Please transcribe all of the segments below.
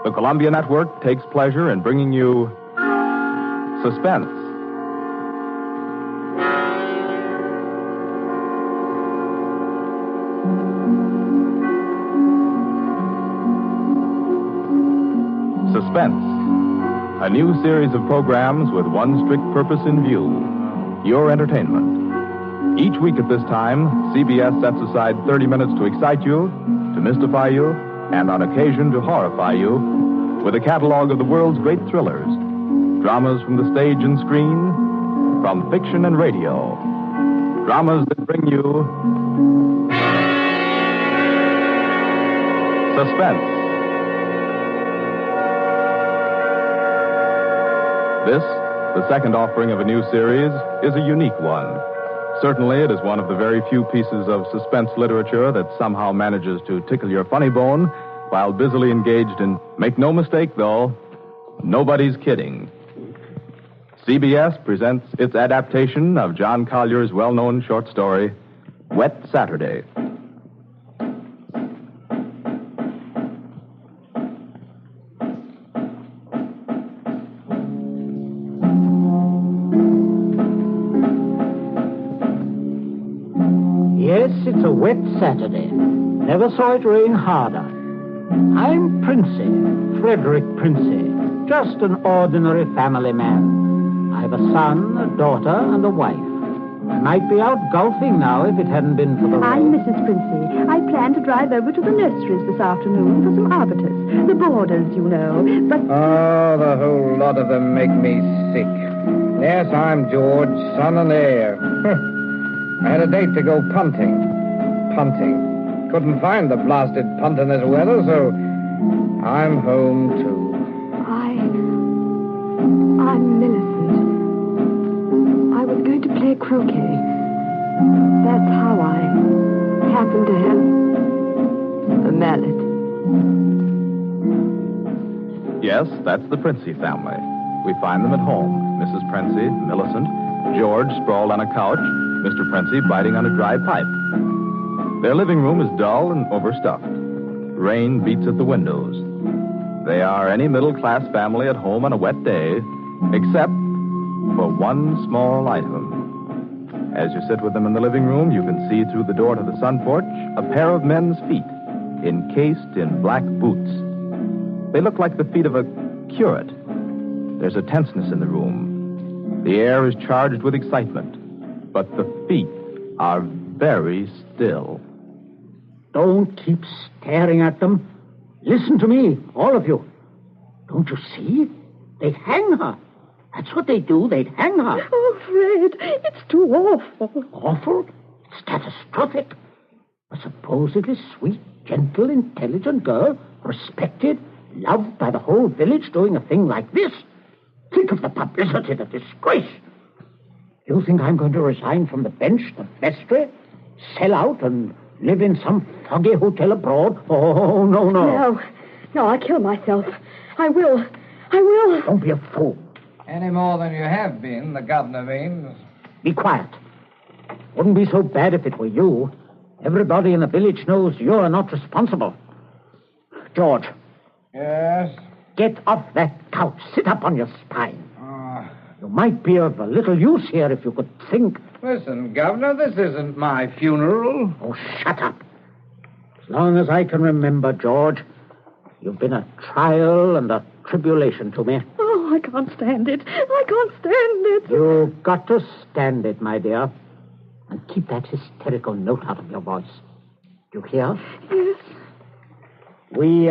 The Columbia Network takes pleasure in bringing you Suspense. Suspense, a new series of programs with one strict purpose in view, your entertainment. Each week at this time, CBS sets aside 30 minutes to excite you, to mystify you, and on occasion to horrify you with a catalog of the world's great thrillers, dramas from the stage and screen, from fiction and radio, dramas that bring you suspense. This, the second offering of a new series, is a unique one. Certainly, it is one of the very few pieces of suspense literature that somehow manages to tickle your funny bone while busily engaged in, make no mistake, though, nobody's kidding. CBS presents its adaptation of John Collier's well-known short story, Wet Saturday. Yes, it's a wet Saturday. Never saw it rain harder. I'm Princey, Frederick Princey, just an ordinary family man. I've a son, a daughter, and a wife. I might be out golfing now if it hadn't been for the rain. I'm Mrs. Princey. I plan to drive over to the nurseries this afternoon for some arbutus. The boarders, you know. But... Oh, the whole lot of them make me sick. Yes, I'm George, son and heir. I had a date to go punting. Couldn't find the blasted punt in this weather, so I'm home, too. I'm Millicent. I was going to play croquet. That's how I happened to have a mallet. Yes, that's the Princey family. We find them at home. Mrs. Princey, Millicent, George sprawled on a couch, Mr. Princey biting on a dry pipe. Their living room is dull and overstuffed. Rain beats at the windows. They are any middle-class family at home on a wet day, except for one small item. As you sit with them in the living room, you can see through the door to the sun porch a pair of men's feet, encased in black boots. They look like the feet of a curate. There's a tenseness in the room. The air is charged with excitement, but the feet are very still. Don't keep staring at them. Listen to me, all of you. Don't you see? They'd hang her. That's what they do. They'd hang her. Oh, Fred, it's too awful. Awful? It's catastrophic. A supposedly sweet, gentle, intelligent girl, respected, loved by the whole village, doing a thing like this. Think of the publicity, the disgrace. You think I'm going to resign from the bench, the vestry, sell out and live in some foggy hotel abroad? Oh, no. No, I'll kill myself. I will. Don't be a fool. Any more than you have been, the governor means. Be quiet. Wouldn't be so bad if it were you. Everybody in the village knows you're not responsible. George. Yes? Get off that couch. Sit up on your spine. You might be of a little use here if you could think. Listen, Governor, this isn't my funeral. Oh, shut up. As long as I can remember, George, you've been a trial and a tribulation to me. Oh, I can't stand it. You've got to stand it, my dear. And keep that hysterical note out of your voice. Do you hear? Yes. We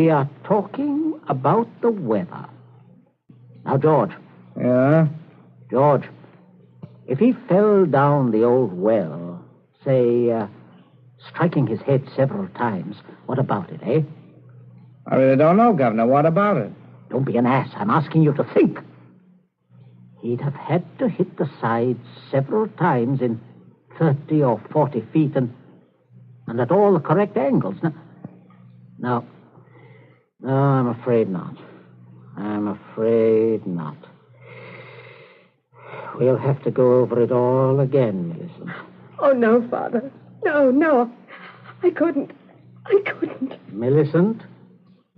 are talking about the weather. Now, George. Yeah? George, if he fell down the old well, say, striking his head several times, what about it, eh? I really don't know, Governor. What about it? Don't be an ass. I'm asking you to think. He'd have had to hit the sides several times in 30 or 40 feet and at all the correct angles. No, I'm afraid not. We'll have to go over it all again, Millicent. Oh, no, Father. No. I couldn't. Millicent,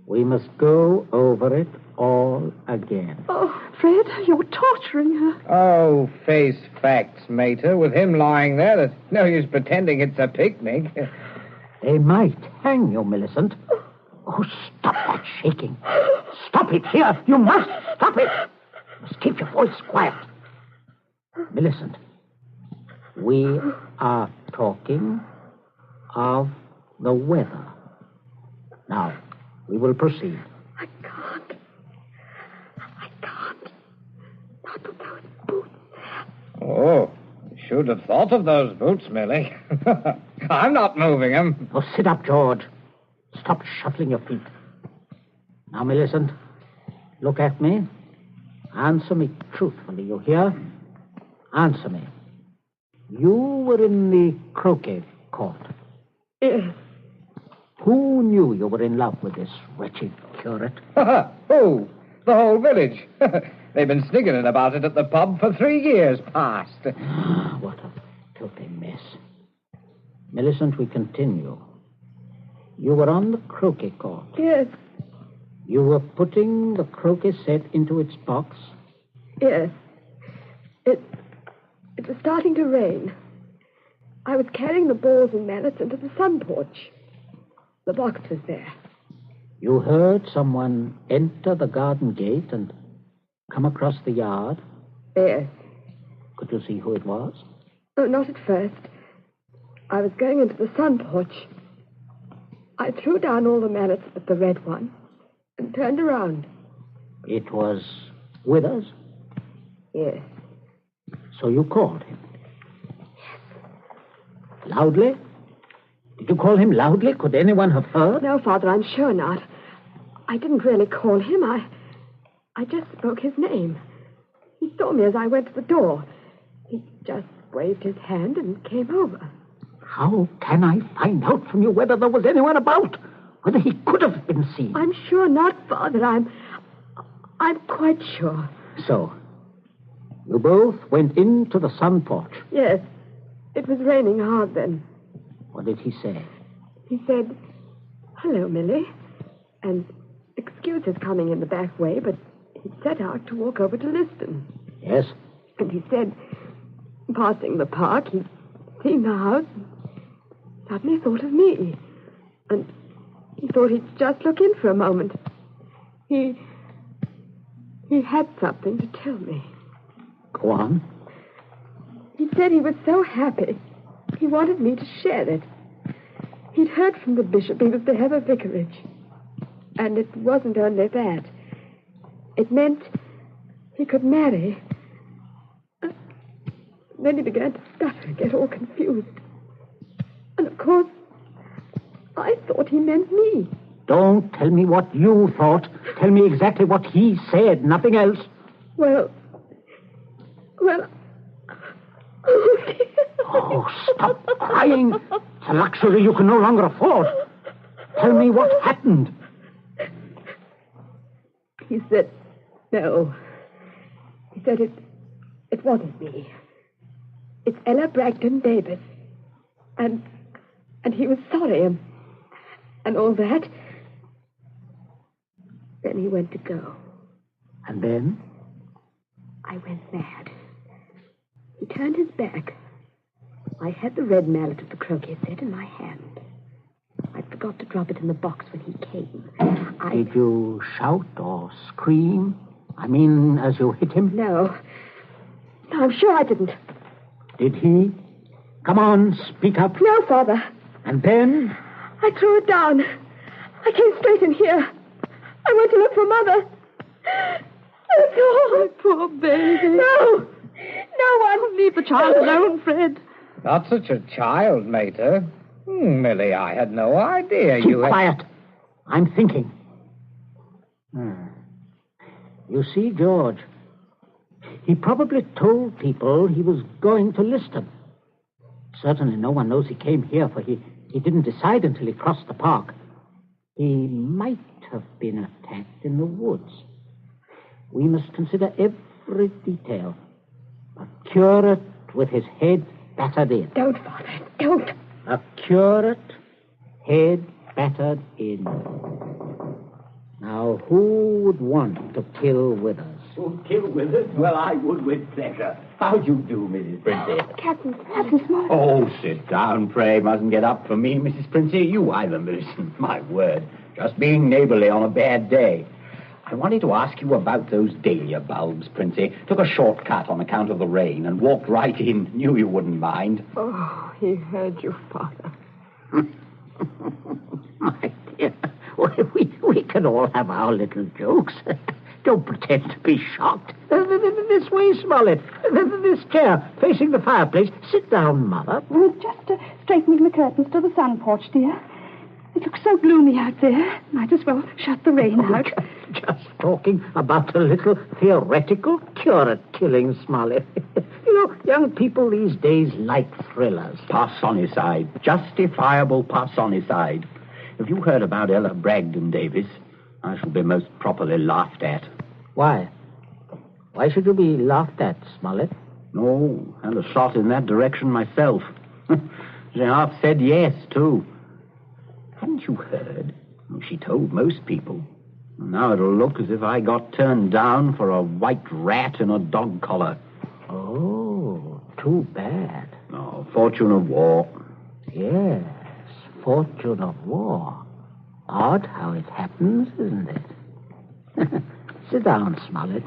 We must go over it all again. Oh, Fred, you're torturing her. Oh, face facts, mater. With him lying there, there's no use pretending it's a picnic. They might hang you, Millicent. Oh, stop that shaking. Stop it here. You must stop it. You must keep your voice quiet. Millicent, we are talking of the weather. Now, we will proceed. I can't. Not with those boots. Oh, should have thought of those boots, Millie. I'm not moving them. Oh, sit up, George. Stop shuffling your feet. Now, Millicent, look at me. Answer me truthfully, you hear? Answer me. You were in the croquet court. Yes. Who knew you were in love with this wretched curate? Who? The whole village. They've been sniggering about it at the pub for 3 years past. What a filthy mess. Millicent, we continue. You were on the croquet court. Yes. You were putting the croquet set into its box. Yes. It was starting to rain. I was carrying the balls and mallets into the sun porch. The box was there. You heard someone enter the garden gate and come across the yard? Yes. Could you see who it was? Oh, not at first. I was going into the sun porch. I threw down all the mallets but the red one and turned around. It was Withers? Yes. So you called him? Yes. Loudly? Did you call him loudly? Could anyone have heard? No, Father, I'm sure not. I didn't really call him. I just spoke his name. He saw me as I went to the door. He just waved his hand and came over. How can I find out from you whether there was anyone about? Whether he could have been seen? I'm sure not, Father. I'm quite sure. So, you both went into the sun porch? Yes. It was raining hard then. What did he say? He said, "Hello, Millie," and excuse his coming in the back way, but he set out to walk over to Liston. Yes? And he said, passing the park, he'd seen the house, and suddenly thought of me. And he thought he'd just look in for a moment. He had something to tell me. Go on. He said he was so happy. He wanted me to share it. He'd heard from the bishop he was to have a vicarage. And it wasn't only that. It meant he could marry. Then he began to stutter, get all confused. And of course, I thought he meant me. Don't tell me what you thought. Tell me exactly what he said, nothing else. Well... Oh, stop crying. It's a luxury you can no longer afford. Tell me what happened. He said, no. He said it wasn't me. It's Ella Bragdon Davis. And he was sorry and all that. Then he went to go. And then? I went mad. He turned his back. I had the red mallet of the croquet set in my hand. I forgot to drop it in the box when he came. Did you shout or scream? I mean, as you hit him? No, I'm sure I didn't. Did he? Come on, speak up. No, Father. And then? I threw it down. I came straight in here. I went to look for Mother. That's all. My poor baby. No one. Leave the child alone, Fred. Not such a child, mater. Millie, I had no idea Keep you had... quiet. I'm thinking. You see, George, he probably told people he was going to Liston. Certainly no one knows he came here, for he didn't decide until he crossed the park. He might have been attacked in the woods. We must consider every detail. A curate with his head battered in. Don't, Father, don't. A curate, head battered in. Now, who would want to kill Withers? Kill Withers? Well, I would with pleasure. How do you do, Mrs. Princey? Captain Smalley. Oh, sit down, pray. Mustn't get up for me, Mrs. Princey. You either, Millicent. My word. Just being neighborly on a bad day. I wanted to ask you about those dahlia bulbs, Princey. Took a shortcut on account of the rain and walked right in. Knew you wouldn't mind. Oh, he heard you, Father. My dear, we can all have our little jokes. Don't pretend to be shocked. This way, Smollett. This chair, facing the fireplace. Sit down, Mother. Just straightening the curtains to the sun porch, dear. It looks so gloomy out there. Might as well shut the rain out. Just talking about a little theoretical curate killing, Smollett. You know, young people these days like thrillers. Parsonicide. Justifiable parsonicide. Have you heard about Ella Bragdon Davis? I shall be most properly laughed at. Why? Why should you be laughed at, Smollett? No, and a shot in that direction myself. She half said yes, too. Hadn't you heard? She told most people. Now it'll look as if I got turned down for a white rat in a dog collar. Oh, too bad. Oh, fortune of war. Yes, fortune of war. Odd how it happens, isn't it? Sit down, Smollett.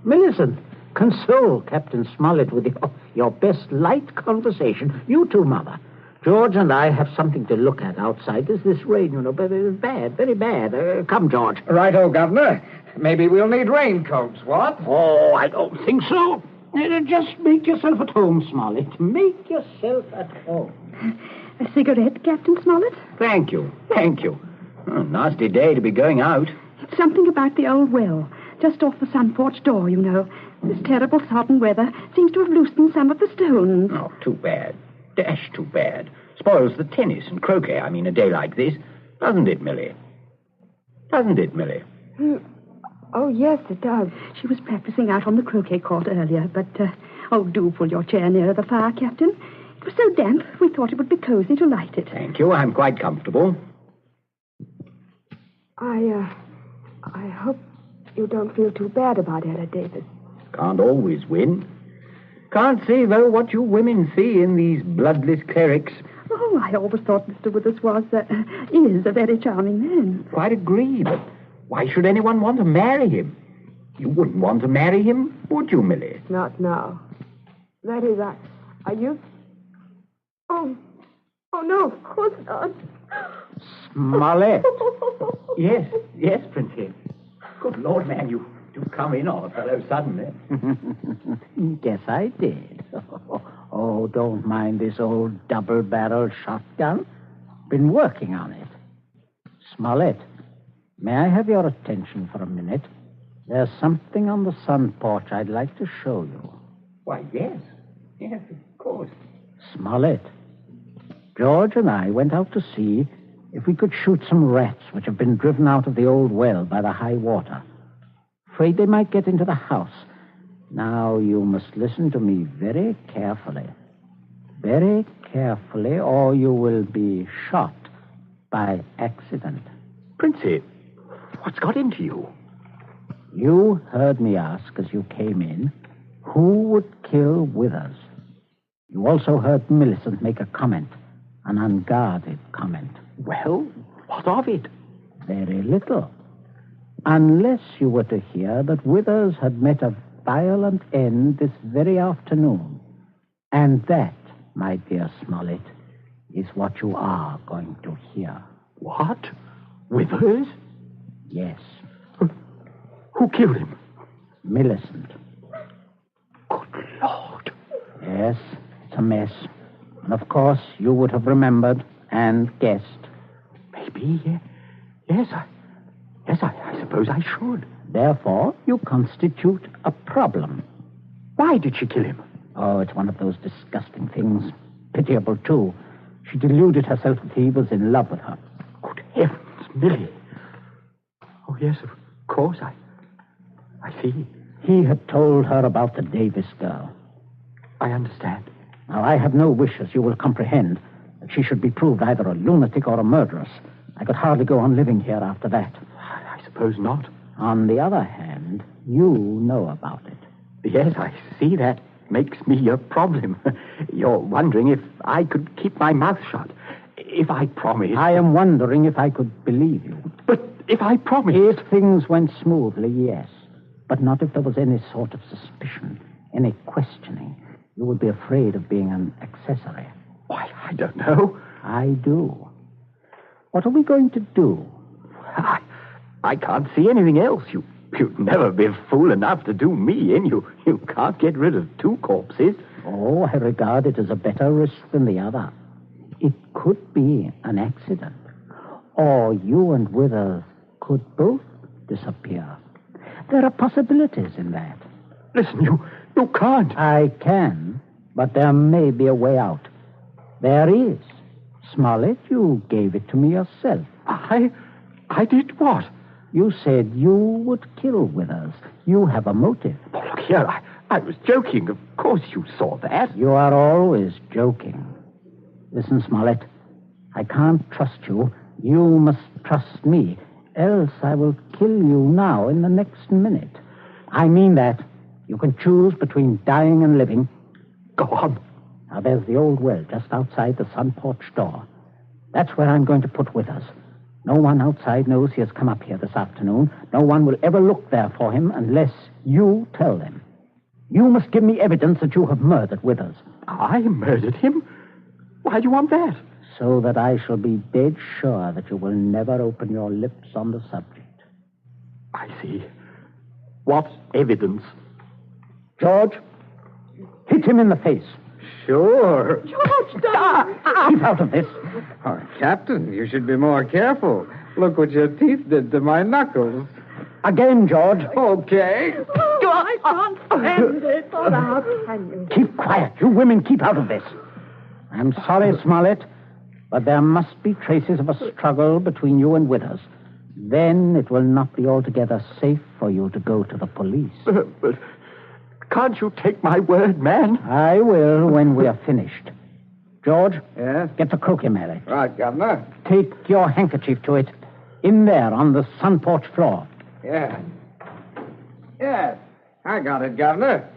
Millicent, console Captain Smollett with your best light conversation. You too, Mother. George and I have something to look at outside. There's this rain, you know, but it's bad, very bad. Come, George. Righto, Governor. Maybe we'll need raincoats, what? Oh, I don't think so. Just make yourself at home, Smollett. Make yourself at home. A cigarette, Captain Smollett? Thank you. Oh, nasty day to be going out. It's something about the old well, just off the sun porch door, you know. This terrible sodden weather seems to have loosened some of the stones. Oh, too bad. Dash too bad. Spoils the tennis and croquet, a day like this. Doesn't it, Millie? Oh, yes, it does. She was practicing out on the croquet court earlier, but, do pull your chair nearer the fire, Captain. It was so damp, we thought it would be cozy to light it. Thank you, I'm quite comfortable. I hope you don't feel too bad about Ella Davis. Can't always win. Can't see, though, what you women see in these bloodless clerics. Oh, I always thought Mr. Withers is a very charming man. Quite agree, but why should anyone want to marry him? You wouldn't want to marry him, would you, Millie? Not now. That is, are you? Oh, no, of course not. Smollett. Yes, Princess. Good Lord, man, you do come in on a fellow suddenly. Guess I did. Oh, don't mind this old double-barreled shotgun. Been working on it. Smollett, may I have your attention for a minute? There's something on the sun porch I'd like to show you. Why, yes. Yes, of course. Smollett, George and I went out to see if we could shoot some rats which have been driven out of the old well by the high water. Afraid they might get into the house. Now, you must listen to me very carefully. Very carefully, or you will be shot by accident. Princey, what's got into you? You heard me ask as you came in, who would kill Withers? You also heard Millicent make a comment, an unguarded comment. Well, what of it? Very little. Unless you were to hear that Withers had met a violent end this very afternoon. And that, my dear Smollett, is what you are going to hear. What? Withers? Yes. Who killed him? Millicent. Good Lord. Yes, it's a mess. And of course, you would have remembered and guessed. Maybe, yes, I suppose I should. Therefore, you constitute a problem. Why did she kill him? Oh, it's one of those disgusting things. Pitiable, too. She deluded herself that he was in love with her. Good heavens, Millie. Oh, yes, of course, I see. He had told her about the Davis girl. I understand. Now, I have no wish, as you will comprehend, that she should be proved either a lunatic or a murderess. I could hardly go on living here after that. I suppose suppose not. On the other hand, you know about it. Yes, I see that makes me a problem. You're wondering if I could keep my mouth shut. If I promised... I am wondering if I could believe you. But if I promised... If things went smoothly, yes. But not if there was any sort of suspicion, any questioning. You would be afraid of being an accessory. Why, I don't know. I do. What are we going to do? I can't see anything else. You'd never be fool enough to do me in. You can't get rid of two corpses. Oh, I regard it as a better risk than the other. It could be an accident. Or you and Withers could both disappear. There are possibilities in that. Listen, you can't. I can, but there may be a way out. There is. Smollett, you gave it to me yourself. I did what? You said you would kill Withers. You have a motive. Oh, look here, I was joking. Of course you saw that. You are always joking. Listen, Smollett, I can't trust you. You must trust me, else I will kill you now in the next minute. I mean that. You can choose between dying and living. Go on. Now, there's the old well just outside the sun porch door. That's where I'm going to put Withers. No one outside knows he has come up here this afternoon. No one will ever look there for him unless you tell them. You must give me evidence that you have murdered Withers. I murdered him? Why do you want that? So that I shall be dead sure that you will never open your lips on the subject. I see. What evidence? George, hit him in the face. Sure. George, don't. Keep out of this. Oh, Captain, you should be more careful. Look what your teeth did to my knuckles. Again, George. Okay. Oh, I can't stand it. Oh, how can you? Keep quiet. You women, keep out of this. I'm sorry, Smollett, but there must be traces of a struggle between you and Withers. Then it will not be altogether safe for you to go to the police. But can't you take my word, man? I will when we are finished. George? Yes? Get the croquet mallet. Right, Governor. Take your handkerchief to it. In there, on the sun porch floor. Yeah. Yes, I got it, Governor.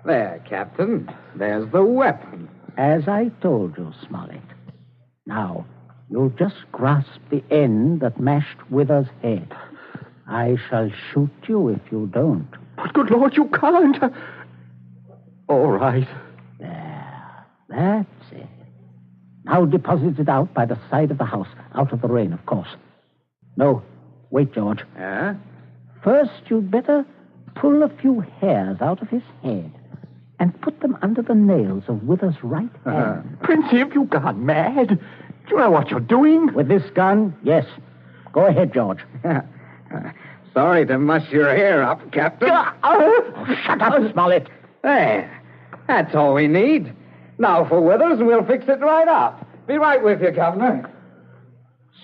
There, Captain. There's the weapon. As I told you, Smollett. Now, you'll just grasp the end that mashed Withers' head. I shall shoot you if you don't. But good Lord, you can't. All right. There. That's it. Now deposit it out by the side of the house. Out of the rain, of course. No. Wait, George. Yeah? First, you'd better pull a few hairs out of his head and put them under the nails of Withers' right hand. Princey, have you gone mad? Do you know what you're doing? With this gun, yes. Go ahead, George. Sorry to muss your hair up, Captain. Shut up, Smollett. There. That's all we need. Now for Withers, and we'll fix it right up. Be right with you, Governor.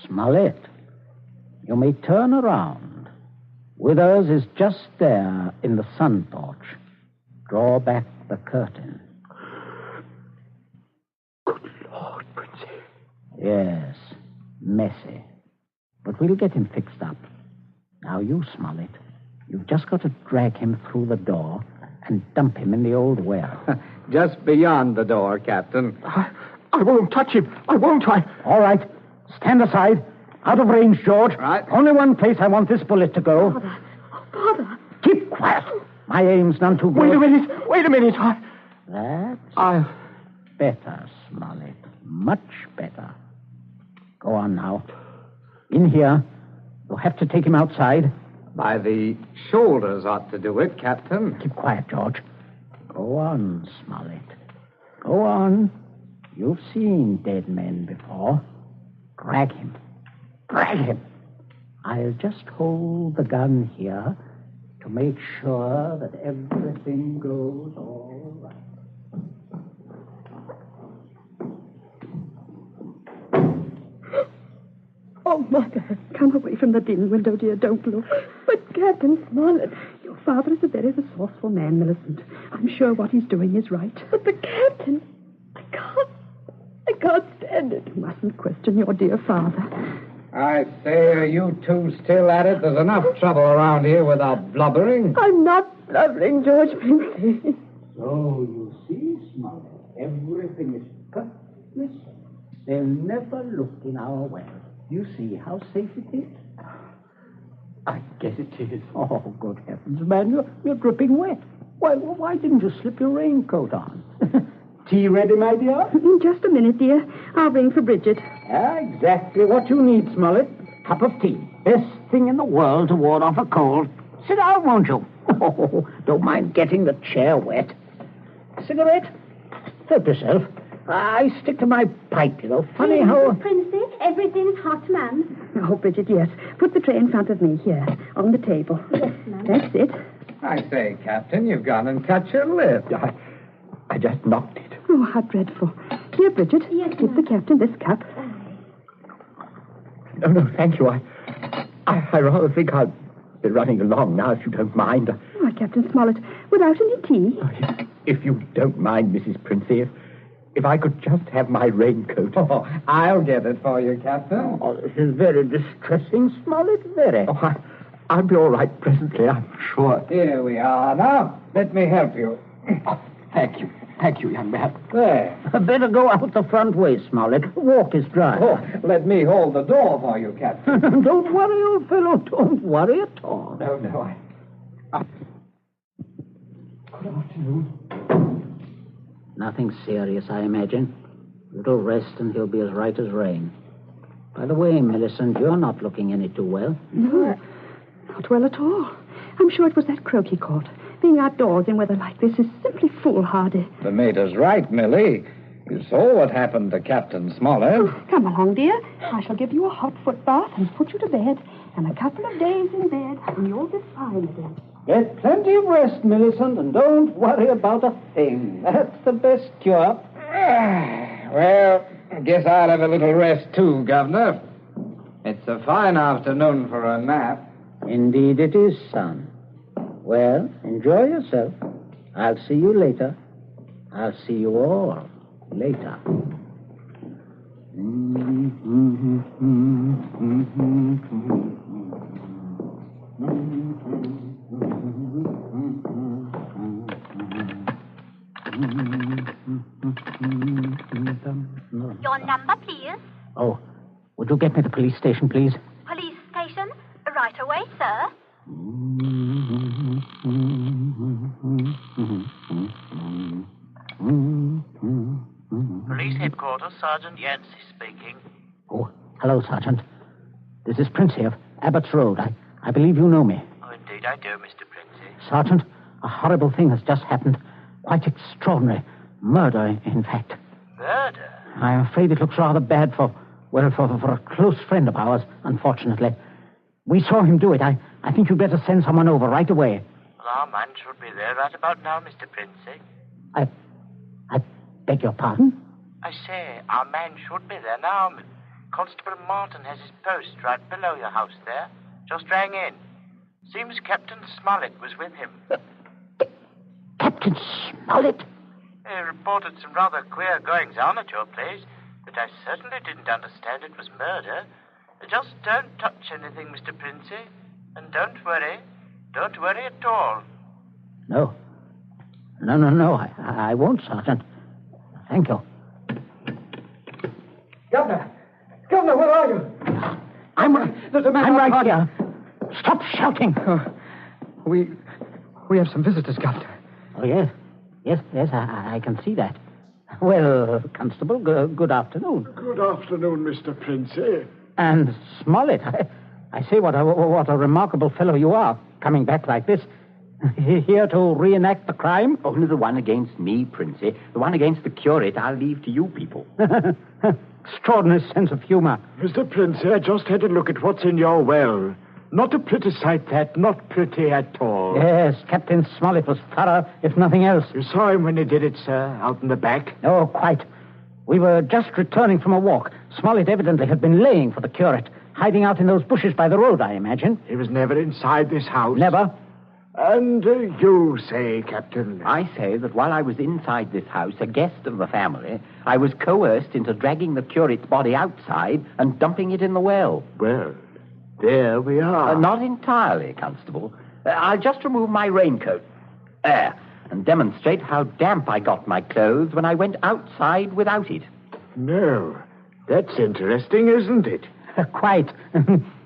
Smollett, you may turn around. Withers is just there in the sun porch. Draw back the curtain. Good Lord, Princey. Yes, messy. But we'll get him fixed up. Now, you, Smollett, you've just got to drag him through the door and dump him in the old well. Just beyond the door, Captain. I won't touch him. I won't. All right. Stand aside. Out of range, George. Right. Only one place I want this bullet to go. Father. Oh, Father. Keep quiet. My aim's none too good. Wait a minute. That's better, Smollett. Much better. Go on now. In here. You'll have to take him outside. By the shoulders ought to do it, Captain. Keep quiet, George. Go on, Smollett. Go on. You've seen dead men before. Drag him. Drag him. I'll just hold the gun here to make sure that everything goes all right. Oh, Mother, come away from the dim window, dear. Don't look. But Captain Smollett. Your father is a very resourceful man, Millicent. I'm sure what he's doing is right. But the Captain. I can't stand it. You mustn't question your dear father. I say, are you two still at it? There's enough trouble around here without blubbering. I'm not blubbering, George Princey. So, you see, Smollett, everything is perfectly safe. They'll never look in our well. You see how safe it is? I guess it is. Oh, good heavens, man, you're dripping wet. Why didn't you slip your raincoat on? Tea ready, my dear? In just a minute, dear. I'll ring for Bridget. Exactly what you need, Smollett. Cup of tea. Best thing in the world to ward off a cold. Sit down, won't you? Oh, don't mind getting the chair wet. Cigarette? Help yourself. I stick to my pipe, you know. Funny how... Princey, everything's hot, ma'am. Oh, Bridget, yes. Put the tray in front of me here, on the table. Yes, ma'am. That's it. I say, Captain, you've gone and cut your lip. I just knocked it. Oh, how dreadful. Here, Bridget, give the captain this cup. No, thank you. I rather think I'll be running along now, if you don't mind. Oh, Captain Smollett, without any tea? If you don't mind, Mrs. Princey, if I could just have my raincoat. Oh, I'll get it for you, Captain. Oh, this is very distressing, Smollett, very. Oh, I'll be all right presently, I'm sure. Here we are. Now, let me help you. Oh, thank you. Thank you, young man. There. Better go out the front way, Smollett. The walk is dry. Oh, let me hold the door for you, Captain. Don't worry, old fellow. Don't worry at all. No, Good afternoon. Nothing serious, I imagine. A little rest and he'll be as right as rain. By the way, Millicent, you're not looking any too well. No, not well at all. I'm sure it was that croquet court. Being outdoors in weather like this is simply foolhardy. The mater's right, Millie. You saw what happened to Captain Smollett. Oh, come along, dear. I shall give you a hot foot bath and put you to bed. And a couple of days in bed, and you'll be fine again. Get plenty of rest, Millicent, and don't worry about a thing. That's the best cure. Well, I guess I'll have a little rest too, Governor. It's a fine afternoon for a nap. Indeed it is, son. Well, enjoy yourself. I'll see you later. I'll see you all later. Your number, please. Oh, would you get me to the police station, please? Police station? Right away, sir. Police headquarters, Sergeant Yancey speaking. Oh, hello, Sergeant. This is Princey of Abbott's Road. I believe you know me. Oh, indeed I do, Mr. Princey. Sergeant, a horrible thing has just happened. Quite extraordinary. Murder, in fact. Murder? I'm afraid it looks rather bad for a close friend of ours, unfortunately. We saw him do it. I think you'd better send someone over right away. Well, our man should be there right about now, Mr. Princey. I beg your pardon? I say, our man should be there now. Constable Martin has his post right below your house there. Just rang in. Seems Captain Smollett was with him. Captain Smollett? He reported some rather queer goings-on at your place, but I certainly didn't understand it was murder. Just don't touch anything, Mr. Princey. And don't worry. Don't worry at all. No. I won't, Sergeant. Thank you. Governor, where are you? There's a man I'm right outside. here. Stop shouting. We have some visitors, Governor. Oh, yes. Yes, I can see that. Well, Constable, good afternoon. Good afternoon, Mr. Princey. And Smollett, I say what a remarkable fellow you are, coming back like this. Here to reenact the crime? Only the one against me, Princey. The one against the curate I'll leave to you people. Extraordinary sense of humor. Mr. Princey, I just had a look at what's in your well. Not a pretty sight, that. Not pretty at all. Yes, Captain Smollett was thorough, if nothing else. You saw him when he did it, sir, out in the back? Oh, quite. We were just returning from a walk. Smollett evidently had been laying for the curate, hiding out in those bushes by the road, I imagine. He was never inside this house? Never. And you say, Captain? I say that while I was inside this house, a guest of the family, I was coerced into dragging the curate's body outside and dumping it in the well. Well, there we are. Not entirely, Constable. I'll just remove my raincoat. There. And demonstrate how damp I got my clothes when I went outside without it. No. That's interesting, isn't it? Quite.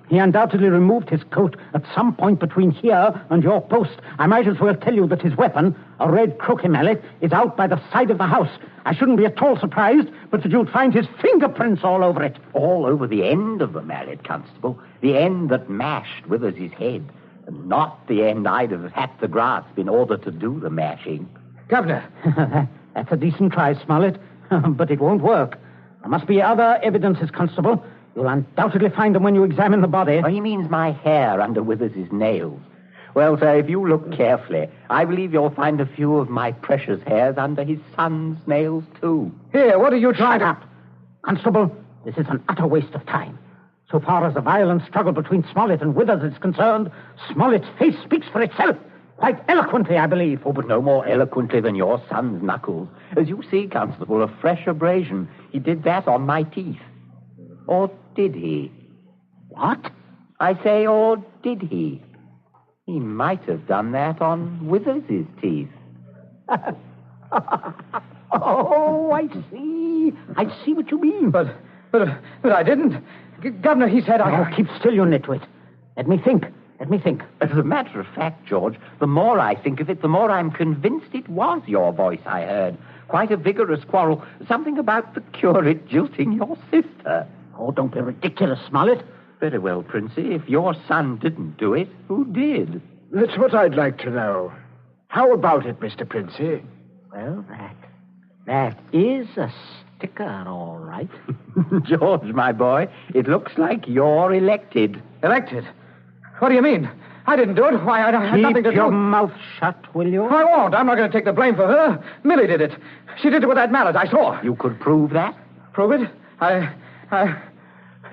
He undoubtedly removed his coat at some point between here and your post. I might as well tell you that his weapon, a red croquet mallet, is out by the side of the house. I shouldn't be at all surprised, but that you'd find his fingerprints all over it. All over the end of the mallet, Constable. The end that mashed Withers' head. And not the end I'd have had to grasp in order to do the mashing. Governor. That's a decent try, Smollett. But it won't work. There must be other evidences, Constable. You'll undoubtedly find them when you examine the body. Oh, he means my hair under Withers' nails. Well, sir, if you look carefully, I believe you'll find a few of my precious hairs under his son's nails, too. Here, what are you trying to... Constable, this is an utter waste of time. So far as the violent struggle between Smollett and Withers is concerned, Smollett's face speaks for itself. Quite eloquently, I believe. Oh, but no more eloquently than your son's knuckles. As you see, Constable, a fresh abrasion. He did that on my teeth. Or did he? What? I say, or did he? He might have done that on Withers' teeth. Oh, I see. I see what you mean. But I didn't. Governor, he said Oh, keep still, you nitwit. Let me think. As a matter of fact, George, the more I think of it, the more I'm convinced it was your voice I heard. Quite a vigorous quarrel. Something about the curate jilting your sister. Oh, don't be ridiculous, Smollett. Very well, Princey. If your son didn't do it, who did? That's what I'd like to know. How about it, Mr. Princey? Well, that is a sticker, all right. George, my boy, it looks like you're elected. Elected? What do you mean? I didn't do it. Why, I had nothing to do. Keep your mouth shut, will you? I won't. I'm not going to take the blame for her. Millie did it. She did it with that mallet. I saw. You could prove that? Prove it?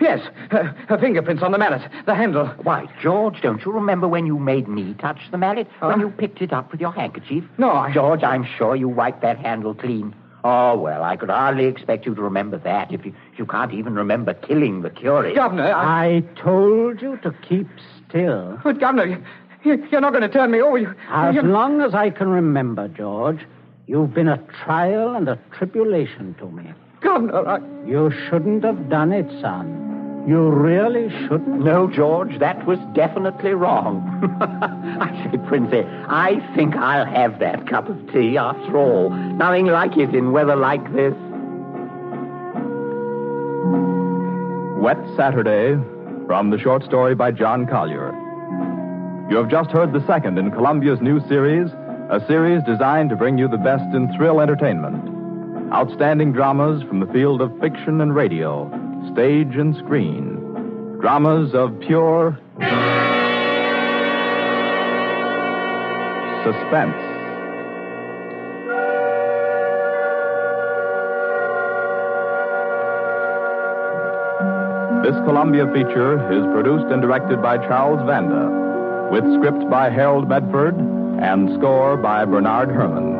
Yes. Her fingerprints on the mallet. The handle. Why, George, don't you remember when you made me touch the mallet? When you picked it up with your handkerchief? No, George, I'm sure you wiped that handle clean. Oh, well, I could hardly expect you to remember that if you can't even remember killing the curate. Governor, I told you to keep still. But, Governor, you're not going to turn me over. As long as I can remember, George, you've been a trial and a tribulation to me. Governor, You shouldn't have done it, son. You really shouldn't. No, George, that was definitely wrong. I say, Princey, I think I'll have that cup of tea after all. Nothing like it in weather like this. Wet Saturday, from the short story by John Collier. You have just heard the second in Columbia's new series, a series designed to bring you the best in thrill entertainment. Outstanding dramas from the field of fiction and radio, stage and screen. Dramas of pure suspense. This Columbia feature is produced and directed by Charles Vanda, with script by Harold Medford and score by Bernard Herrmann.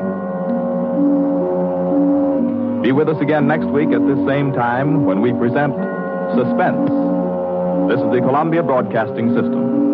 Be with us again next week at this same time when we present Suspense. This is the Columbia Broadcasting System.